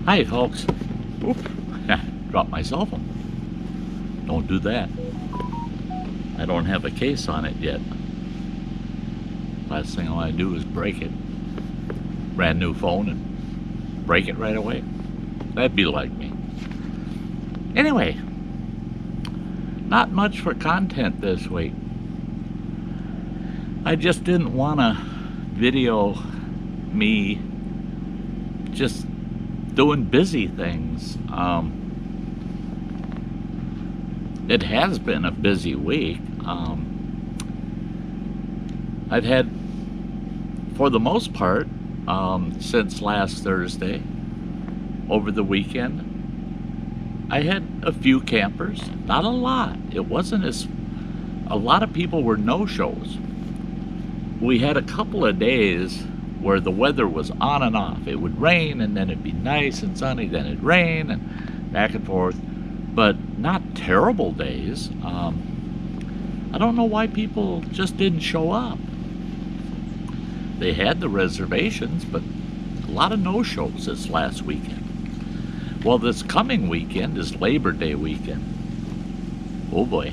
Hi, folks. Oop, dropped my cell phone. Don't do that. I don't have a case on it yet. Last thing I want to do is break it. Brand new phone and break it right away. That'd be like me. Anyway, not much for content this week. I just didn't want to video me just doing busy things. It has been a busy week. I've had, for the most part, since last Thursday, over the weekend, I had a few campers. Not a lot. It wasn't as... A lot of people were no-shows. We had a couple of days where the weather was on and off. It would rain, and then it'd be nice and sunny, then it'd rain, and back and forth. But not terrible days. I don't know why people just didn't show up. They had the reservations, but a lot of no-shows this last weekend. Well, this coming weekend is Labor Day weekend. Oh boy.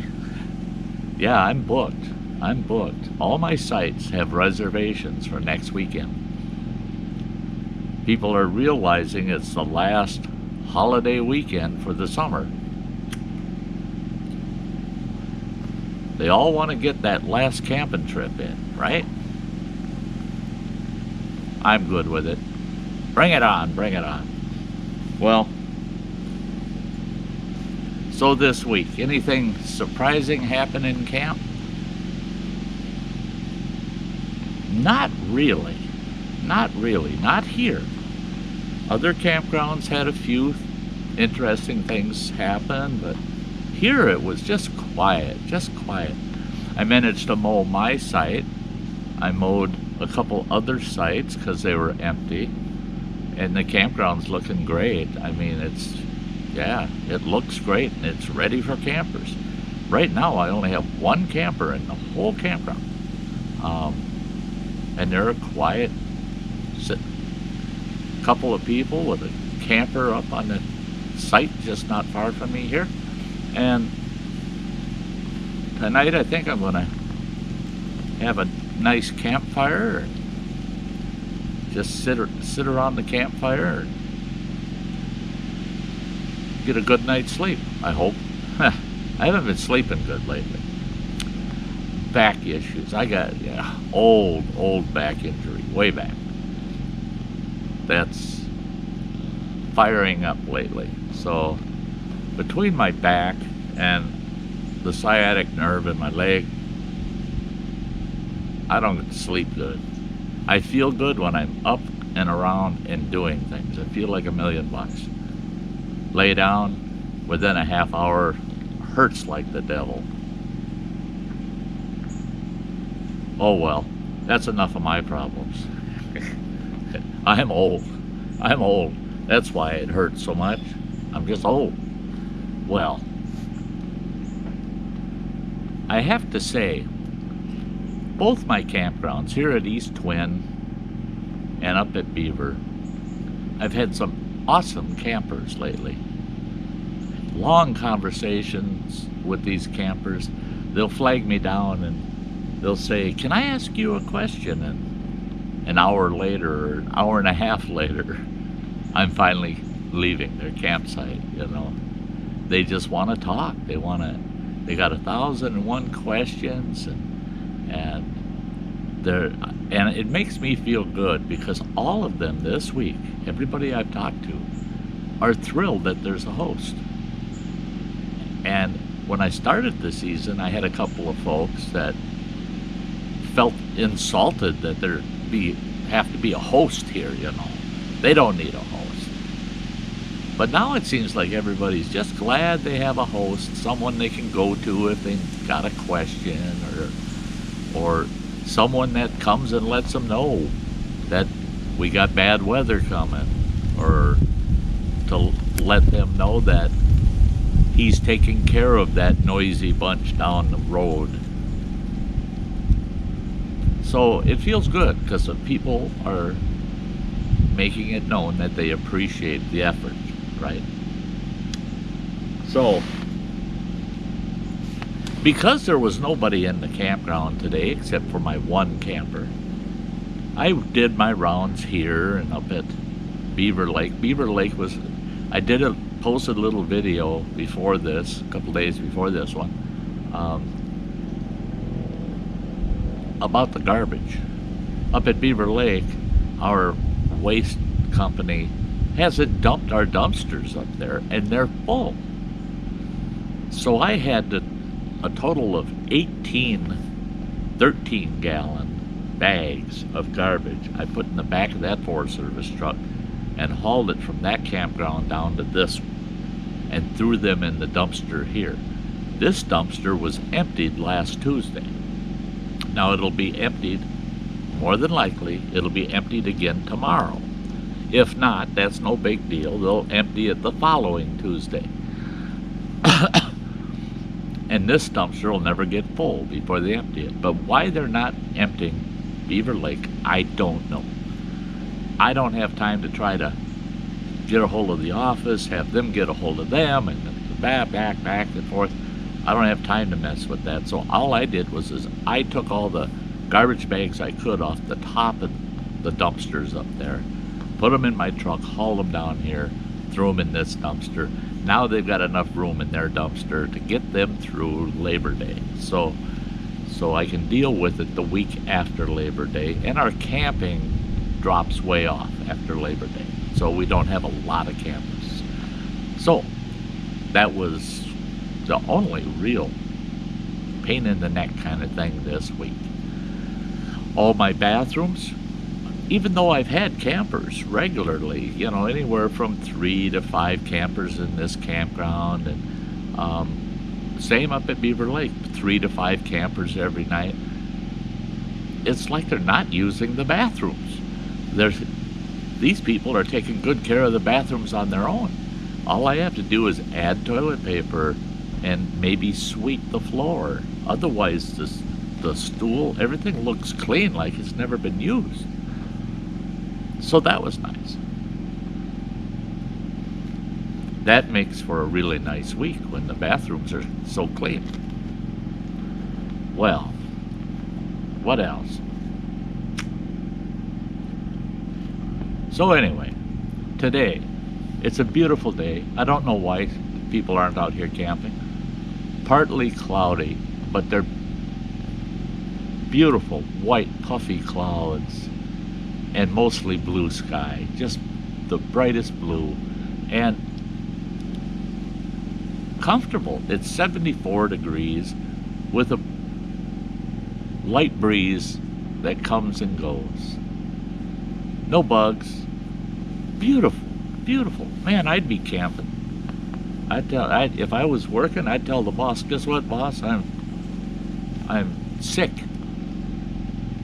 Yeah, I'm booked. I'm booked. All my sites have reservations for next weekend. People are realizing it's the last holiday weekend for the summer. They all want to get that last camping trip in, right? I'm good with it. Bring it on, bring it on. Well, so this week, anything surprising happen in camp? Not really. Not really. Not here. Other campgrounds had a few interesting things happen, but here it was just quiet, just quiet. I managed to mow my site. I mowed a couple other sites because they were empty, and the campground's looking great. I mean, it looks great, and it's ready for campers. Right now, I only have one camper in the whole campground. And they're a quiet couple of people with a camper up on the site just not far from me here. And tonight I think I'm gonna have a nice campfire and just sit around the campfire and get a good night's sleep, I hope. I haven't been sleeping good lately. Back issues. I got old back injury, way back. That's firing up lately. So between my back and the sciatic nerve in my leg, I don't sleep good. I feel good when I'm up and around and doing things. I feel like $1,000,000. Lay down, within a half hour, hurts like the devil. Oh well, that's enough of my problems. I'm old. I'm old. That's why it hurts so much. I'm just old. Well, I have to say, both my campgrounds here at East Twin and up at Beaver, I've had some awesome campers lately. Long conversations with these campers. They'll flag me down and they'll say, "Can I ask you a question?" And an hour later, or an hour and a half later, I'm finally leaving their campsite, you know. They just want to talk. They got 1,001 questions, and it makes me feel good because all of them this week, everybody I've talked to, are thrilled that there's a host. And when I started the season, I had a couple of folks that felt insulted that there have to be a host here, you know. They don't need a host. But now it seems like everybody's just glad they have a host, someone they can go to if they got a question, or someone that comes and lets them know that we got bad weather coming, or to let them know that he's taking care of that noisy bunch down the road. So it feels good because people are making it known that they appreciate the effort, right? So, because there was nobody in the campground today except for my one camper, I did my rounds here and up at Beaver Lake. Beaver Lake was, I posted a little video before this, a couple days before this one, about the garbage. Up at Beaver Lake, our waste company hasn't dumped our dumpsters up there, and they're full. So I had a total of 13-gallon bags of garbage I put in the back of that Forest Service truck and hauled it from that campground down to this one and threw them in the dumpster here. This dumpster was emptied last Tuesday. Now it'll be emptied, more than likely, it'll be emptied again tomorrow. If not, that's no big deal. They'll empty it the following Tuesday. And this dumpster will never get full before they empty it. But why they're not emptying Beaver Lake, I don't know. I don't have time to try to get a hold of the office, have them get a hold of them, and back and forth. I don't have time to mess with that. So all I did was I took all the garbage bags I could off the top of the dumpsters up there, put them in my truck, hauled them down here, threw them in this dumpster. Now they've got enough room in their dumpster to get them through Labor Day. So I can deal with it the week after Labor Day, and our camping drops way off after Labor Day. So we don't have a lot of campers. So that was the only real pain in the neck kind of thing this week. All my bathrooms, even though I've had campers regularly, you know, anywhere from 3 to 5 campers in this campground, and same up at Beaver Lake, 3 to 5 campers every night. It's like they're not using the bathrooms. These people are taking good care of the bathrooms on their own. All I have to do is add toilet paper and maybe sweep the floor. Otherwise, the stool, everything looks clean, like it's never been used. So that was nice. That makes for a really nice week when the bathrooms are so clean. Well, what else? So anyway, today, it's a beautiful day. I don't know why people aren't out here camping. Partly cloudy, but they're beautiful white puffy clouds and mostly blue sky, just the brightest blue, and comfortable. It's 74 degrees with a light breeze that comes and goes. No bugs. Beautiful, beautiful. Man, I'd be camping. If I was working, I'd tell the boss, guess what, boss? I'm sick.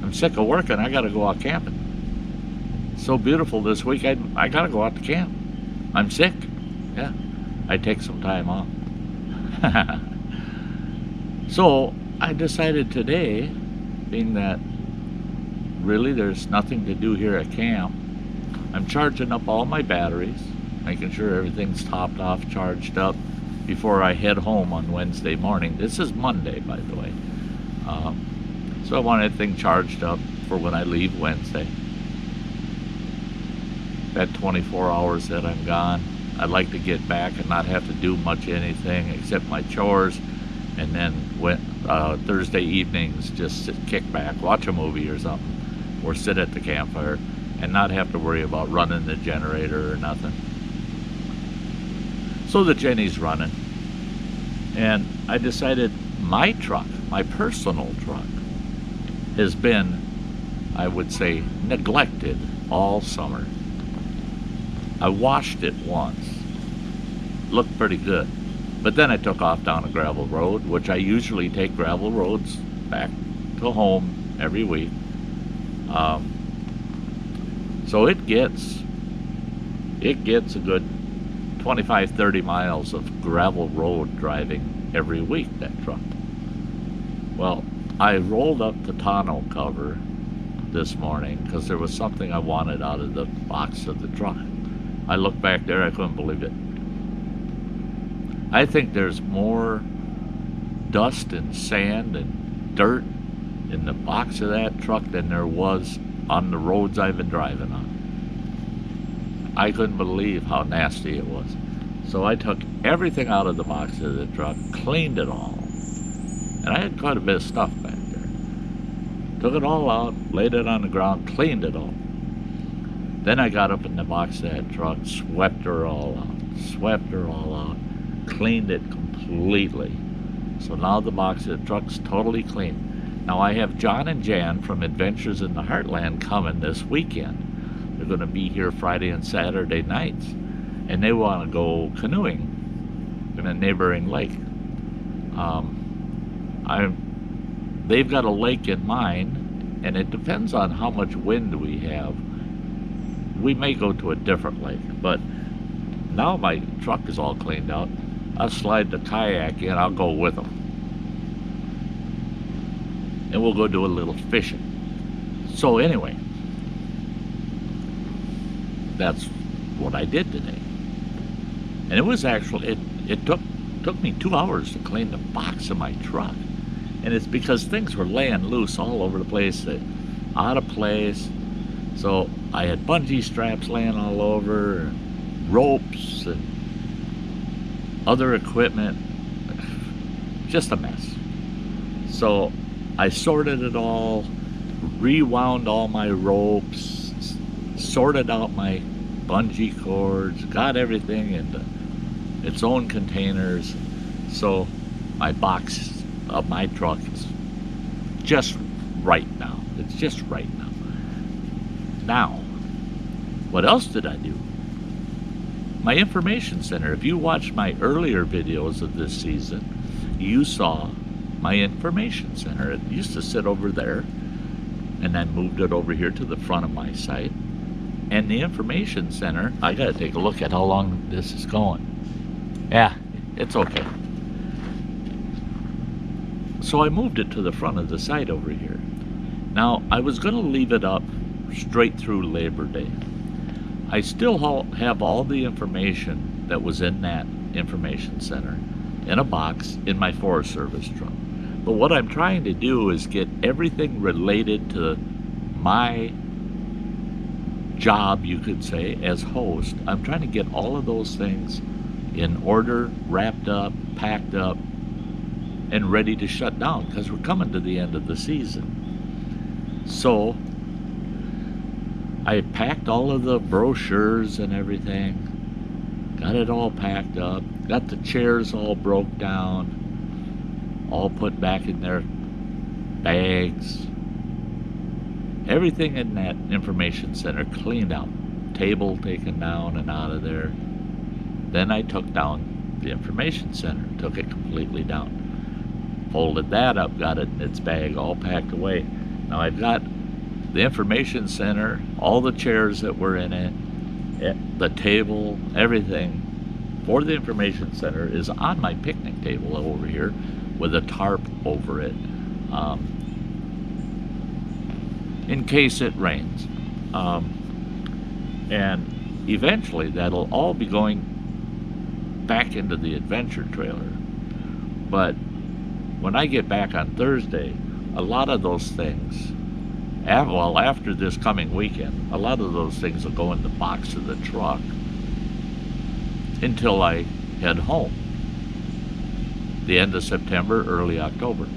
I'm sick of working. I got to go out camping. So beautiful this week. I got to go out to camp. I'm sick. Yeah, I'd take some time off. So I decided today, being that really there's nothing to do here at camp, I'm charging up all my batteries, making sure everything's topped off, charged up before I head home on Wednesday morning. This is Monday, by the way. So I want everything charged up for when I leave Wednesday. That 24 hours that I'm gone, I'd like to get back and not have to do much anything except my chores, and then Thursday evenings just kick back, watch a movie or something, or sit at the campfire and not have to worry about running the generator or nothing. So the Jenny's running, and I decided my truck, my personal truck, has been, I would say, neglected all summer. I washed it once, looked pretty good, but then I took off down a gravel road, which I usually take gravel roads back to home every week. So it gets a good 25-30 miles of gravel road driving every week, that truck. Well, I rolled up the tonneau cover this morning because there was something I wanted out of the box of the truck. I looked back there, I couldn't believe it. I think there's more dust and sand and dirt in the box of that truck than there was on the roads I've been driving on. I couldn't believe how nasty it was. So I took everything out of the box of the truck, cleaned it all. And I had quite a bit of stuff back there. Took it all out, laid it on the ground, cleaned it all. Then I got up in the box of that truck, swept her all out, cleaned it completely. So now the box of the truck's totally clean. Now I have John and Jan from Adventures in the Heartland coming this weekend. They're going to be here Friday and Saturday nights. And they want to go canoeing in a neighboring lake. They've got a lake in mind, and it depends on how much wind we have. We may go to a different lake, but now my truck is all cleaned out. I'll slide the kayak in, I'll go with them. And we'll go do a little fishing. So anyway, that's what I did today. And it was actually, it took me 2 hours to clean the box of my truck. And it's because things were laying loose all over the place, out of place. So I had bungee straps laying all over, and ropes and other equipment, just a mess. So I sorted it all, rewound all my ropes, sorted out my bungee cords, got everything into its own containers. So my box of my truck is just right now. It's just right now. Now, what else did I do? My information center. If you watched my earlier videos of this season, you saw my information center. It used to sit over there, and I moved it over here to the front of my site. And the information center, I gotta take a look at how long this is going. Yeah, it's okay. So I moved it to the front of the site over here. Now, I was gonna leave it up straight through Labor Day. I still have all the information that was in that information center in a box in my Forest Service truck. But what I'm trying to do is get everything related to my job, you could say, as host. I'm trying to get all of those things in order, wrapped up, packed up, and ready to shut down because we're coming to the end of the season. So I packed all of the brochures and everything, got it all packed up, got the chairs all broke down, all put back in their bags. Everything in that information center cleaned out, table taken down and out of there. Then I took down the information center, took it completely down. Folded that up, got it in its bag, all packed away. Now I've got the information center, all the chairs that were in it, the table, everything for the information center is on my picnic table over here with a tarp over it in case it rains. And eventually that'll all be going back into the adventure trailer. But when I get back on Thursday, a lot of those things, after this coming weekend, a lot of those things will go in the box of the truck until I head home. The end of September, early October.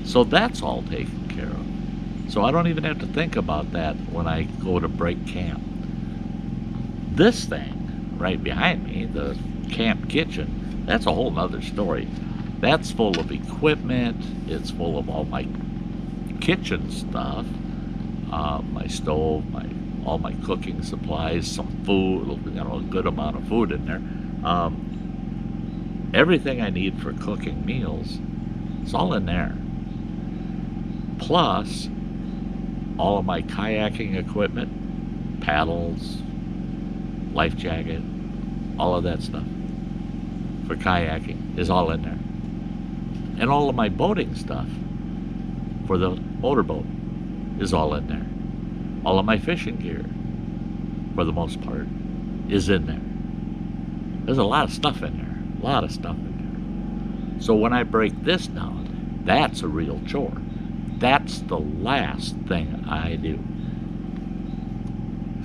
So that's all taken care of. So I don't even have to think about that when I go to break camp. This thing right behind me, the camp kitchen, that's a whole nother story. That's full of equipment. It's full of all my kitchen stuff, my stove, all my cooking supplies, some food, a good amount of food in there. Everything I need for cooking meals, it's all in there. Plus, all of my kayaking equipment, paddles, life jacket, all of that stuff for kayaking is all in there. And all of my boating stuff for the motorboat is all in there. All of my fishing gear, for the most part, is in there. There's a lot of stuff in there. A lot of stuff in there. So when I break this down, that's a real chore. That's the last thing I do.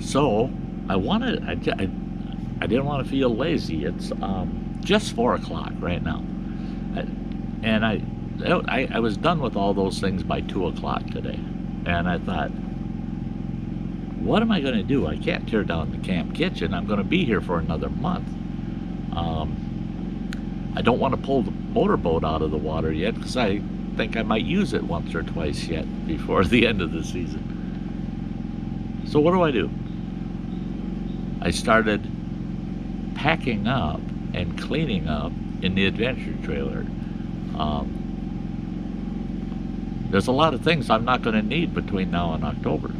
So I didn't want to feel lazy. It's just 4 o'clock right now. And I was done with all those things by 2 o'clock today. And I thought, what am I going to do? I can't tear down the camp kitchen. I'm going to be here for another month. I don't want to pull the motorboat out of the water yet because I think I might use it once or twice yet before the end of the season. So what do? I started packing up and cleaning up in the adventure trailer. There's a lot of things I'm not going to need between now and October.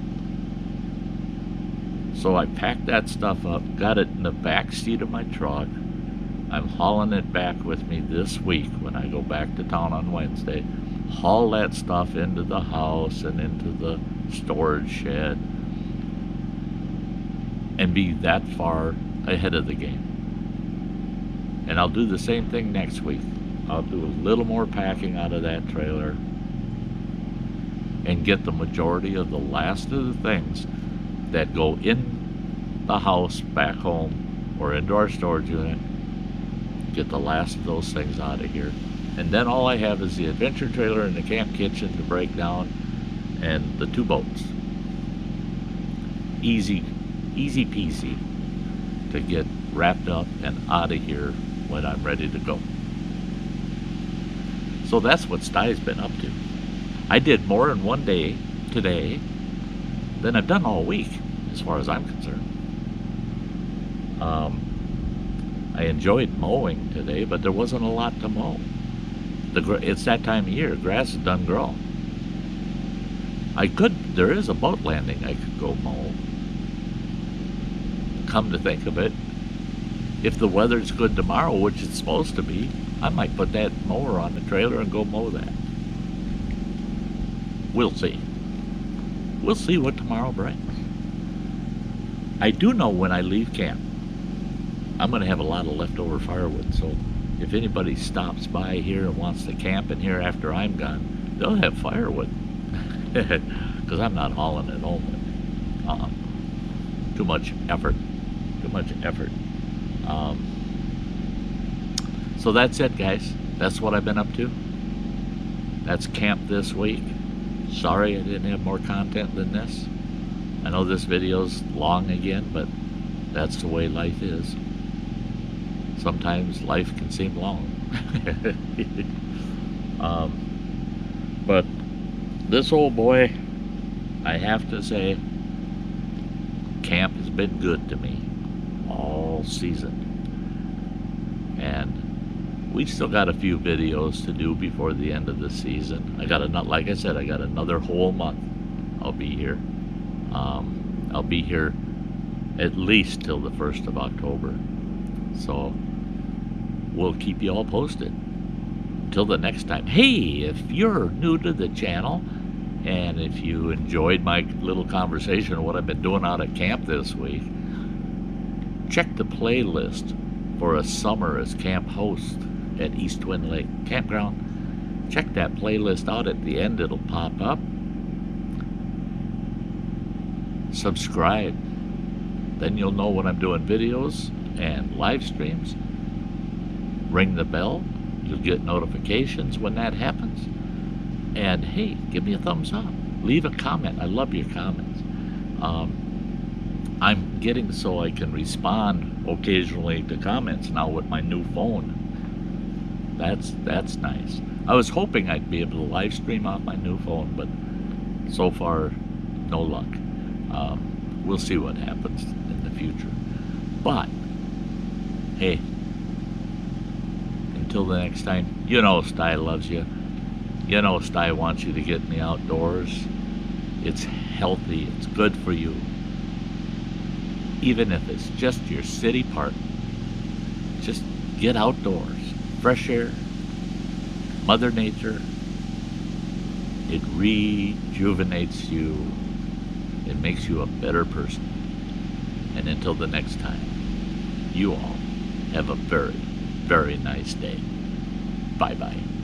So I packed that stuff up, got it in the back seat of my truck. I'm hauling it back with me this week when I go back to town on Wednesday. Haul that stuff into the house and into the storage shed and be that far ahead of the game. And I'll do the same thing next week. I'll do a little more packing out of that trailer and get the majority of the last of the things that go in the house back home or into our storage unit. Get the last of those things out of here. And then all I have is the adventure trailer and the camp kitchen to break down and the 2 boats. Easy peasy to get wrapped up and out of here when I'm ready to go. So that's what Sty's been up to. I did more in one day today than I've done all week, as far as I'm concerned. I enjoyed mowing today, but there wasn't a lot to mow. It's that time of year. Grass is done grow. There is a boat landing I could go mow. Come to think of it, if the weather's good tomorrow, which it's supposed to be, I might put that mower on the trailer and go mow that. We'll see. We'll see what tomorrow brings. I do know when I leave camp, I'm going to have a lot of leftover firewood, so if anybody stops by here and wants to camp in here after I'm gone, they'll have firewood. Because I'm not hauling it home. Too much effort. So that's it, guys. That's what I've been up to. That's camp this week. Sorry I didn't have more content than this. I know this video's long again, but that's the way life is. Sometimes life can seem long. But this old boy, I have to say, camp has been good to me all season. And we still got a few videos to do before the end of the season. Like I said, I got another whole month I'll be here. I'll be here at least till the 1st of October. So we'll keep you all posted. Until the next time. Hey, if you're new to the channel and if you enjoyed my little conversation of what I've been doing out at camp this week, check the playlist for a summer as camp host at East Twin Lake Campground. Check that playlist out. At the end it'll pop up. Subscribe. Then you'll know when I'm doing videos and live streams. Ring the bell. You'll get notifications when that happens. And hey, give me a thumbs up. Leave a comment. I love your comments. I'm getting so I can respond occasionally to comments now with my new phone. That's nice. I was hoping I'd be able to live stream off my new phone, but so far, no luck. We'll see what happens in the future. But hey, until the next time, you know Sty loves you. You know Sty wants you to get in the outdoors. It's healthy. It's good for you. Even if it's just your city park. Just get outdoors. Fresh air. Mother Nature. It rejuvenates you. It makes you a better person. And until the next time, you all have a very, very nice day. Bye-bye.